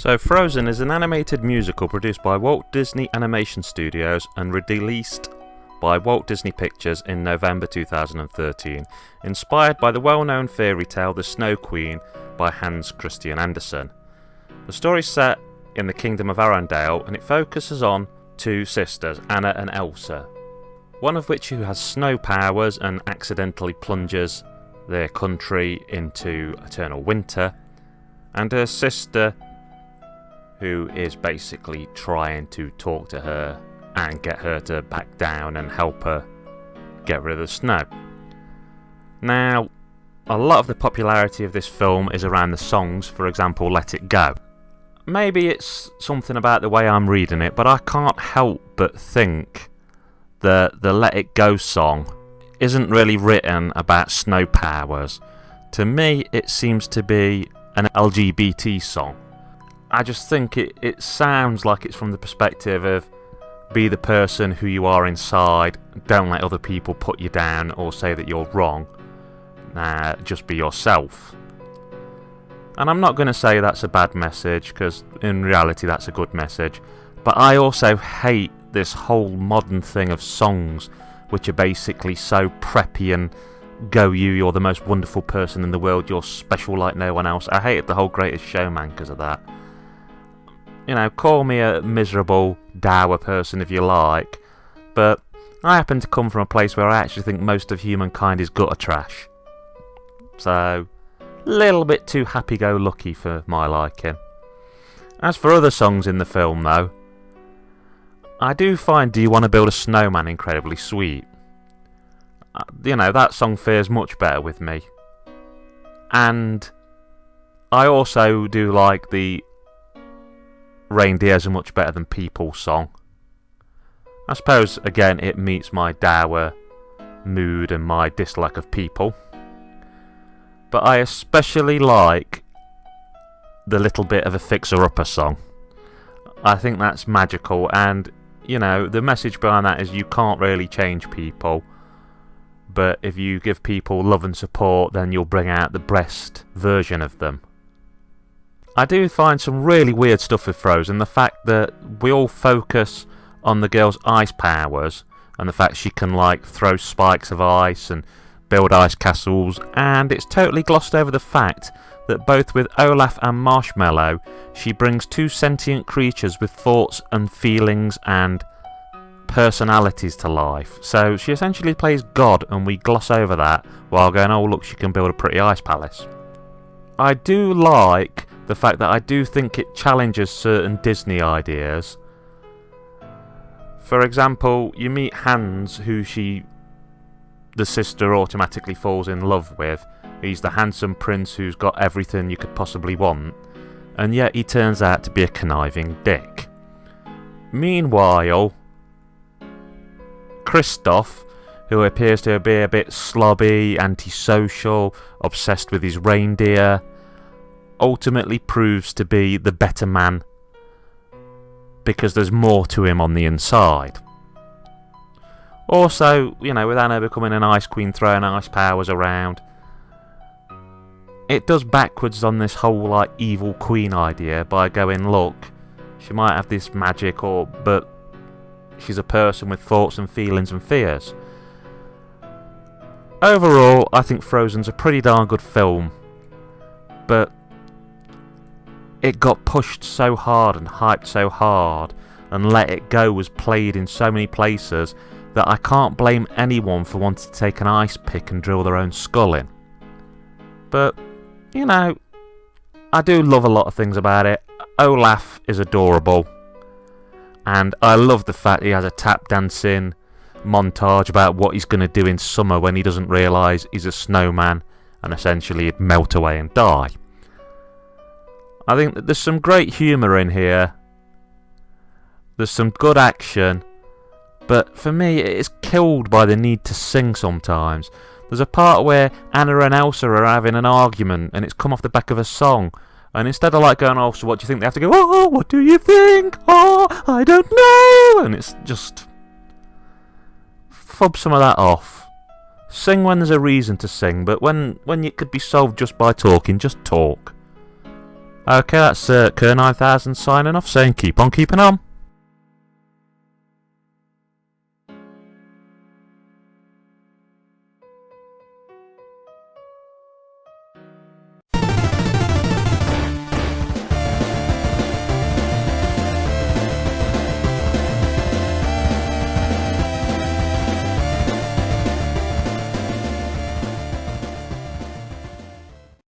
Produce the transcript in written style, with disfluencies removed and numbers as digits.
So Frozen is an animated musical produced by Walt Disney Animation Studios and released by Walt Disney Pictures in November 2013, inspired by the well-known fairy tale The Snow Queen by Hans Christian Andersen. The story is set in the Kingdom of Arendelle and it focuses on two sisters, Anna and Elsa, one of which who has snow powers and accidentally plunges their country into eternal winter, and her sister who is basically trying to talk to her and get her to back down and help her get rid of the snow. Now, a lot of the popularity of this film is around the songs, for example, Let It Go. Maybe it's something about the way I'm reading it, but I can't help but think that the Let It Go song isn't really written about snow powers. To me, it seems to be an LGBT song. I just think it sounds like it's from the perspective of be the person who you are inside, don't let other people put you down or say that you're wrong, just be yourself. And I'm not going to say that's a bad message, because in reality that's a good message, but I also hate this whole modern thing of songs which are basically so preppy and go you're the most wonderful person in the world, you're special like no one else. I hated the whole Greatest Showman because of that. You know, call me a miserable, dour person if you like, but I happen to come from a place where I actually think most of humankind is gutter trash. So, a little bit too happy-go-lucky for my liking. As for other songs in the film though, I do find Do You Want to Build a Snowman incredibly sweet. You know, that song fares much better with me. And I also do like the Reindeers Are Much Better Than People song. I suppose, again, it meets my dour mood and my dislike of people. But I especially like the little bit of a Fixer-Upper song. I think that's magical, and, you know, the message behind that is you can't really change people, but if you give people love and support, then you'll bring out the best version of them. I do find some really weird stuff with Frozen. The fact that we all focus on the girl's ice powers and the fact she can like throw spikes of ice and build ice castles, and it's totally glossed over the fact that both with Olaf and Marshmallow she brings two sentient creatures with thoughts and feelings and personalities to life. So she essentially plays God and we gloss over that while going, oh look, she can build a pretty ice palace. I do like the fact that I do think it challenges certain Disney ideas. For example, you meet Hans, who the sister automatically falls in love with. He's the handsome prince who's got everything you could possibly want, and yet he turns out to be a conniving dick. Meanwhile, Kristoff, who appears to be a bit slobby, antisocial, obsessed with his reindeer, ultimately proves to be the better man because there's more to him on the inside. Also, you know, with Anna becoming an ice queen throwing ice powers around, it does backwards on this whole like evil queen idea by going, look, she might have this magic but she's a person with thoughts and feelings and fears. Overall, I think Frozen's a pretty darn good film, but it got pushed so hard and hyped so hard, and Let It Go was played in so many places that I can't blame anyone for wanting to take an ice pick and drill their own skull in. But, you know, I do love a lot of things about it. Olaf is adorable, and I love the fact he has a tap dancing montage about what he's going to do in summer when he doesn't realise he's a snowman and essentially he'd melt away and die. I think that there's some great humour in here. There's some good action. But for me, it is killed by the need to sing sometimes. There's a part where Anna and Elsa are having an argument and it's come off the back of a song. And instead of like going, oh, so what do you think? They have to go, oh, what do you think? Oh, I don't know. And it's just... Fob some of that off. Sing when there's a reason to sing, but when it could be solved just by talking, just talk. Okay, that's Kerr 9000 signing off, saying keep on keeping on.